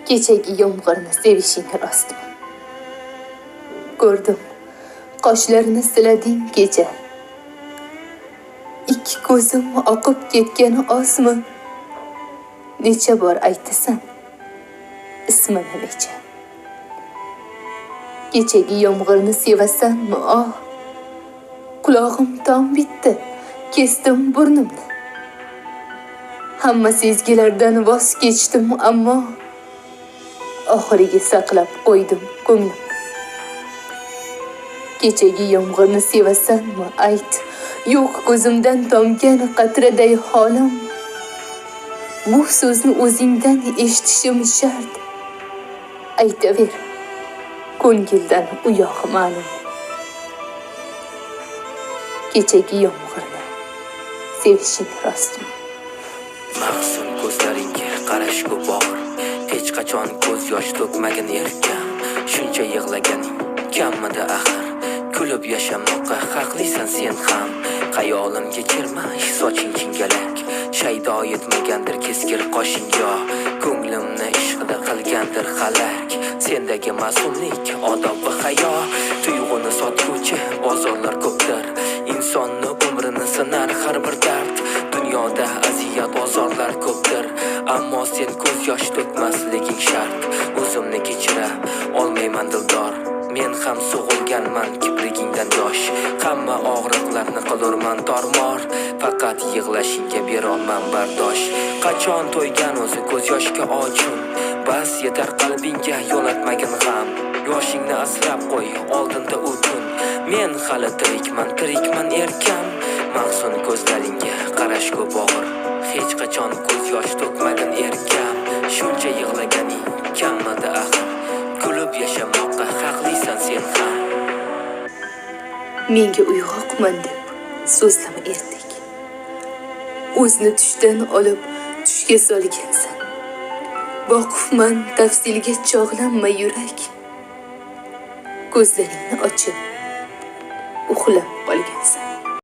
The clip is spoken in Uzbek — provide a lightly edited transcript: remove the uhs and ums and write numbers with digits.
Kechagi yomg'irni sevishing rostmi? Ko'rdim, qoshlarini silading kecha. Ikki ko'zim oqib ketgani osmi? Necha bor aytasan, ismini necha? Kechagi yomg'irni sevasanmi? Oh, qulog'im tom bitdi, kesdim burnimni. Hamma sezgilardan voz kechdim, ammo oxiriga saqlab qo'ydim ko'nglimni. Kechagi yomg'irni sevasanmi? Ayt, yo'q ko'zimdan tomgan qatraday holim. Bu so'zni o'zingdan eshitishim shart. Aytaver, ko'ngildan u yo'q ma'lum. Kechagi yomg'irni sevishing rostmi? Mahzun ko'zlaringga qarash ko'p og'ir, hech qachon ko'z yosh to'kmagin erkam. Shuncha yig'laganing kammidi axir, kulib yashamoqqa haqlisan sen ham. Xayolimga kirma, soching jingalak, shaydo yetmagandir keskir qoshing yo, ko'nglimni ishqida qilgandir halak. Sendagi ma'sumlik, odob va hayo, tuyg'uni sotguvchi bozorlar ko'pdir. Insonni umrini sinar har bir dard, dunyoda aziyat ozorlar ko'pdir. Ammo sen ko'z yosh to'kmasliging shart. O'zimni kechira olmayman dildor, men ham sug'ilganman kiprigingdan yosh. Hamma og'riqlarni qilurman tormor, faqat yig'lashingga berolman bardosh. Qachon to'ygan o'zi ko'z yoshga ochun, bas yetar qalbingga yo'latmagin g'am. Yoshingni asrab qo'y, oldinda o'tun. Men hali tirikman erkam. Mahzun ko'zlaringga qarash ko'p og'ir, hech qachon ko'z yosh to'kmagin erkam. Shuncha yig'laganing kammidi axir, kulib yashamoqqa haqlisan sen ham. Menga uyg'oqman deb so'zlama ertak. O'zni tushdan olib tushga solgansan. Boqifman tafsilga chog'lanma yurak. Ko'zlaringni ochib uxlab qolgansan.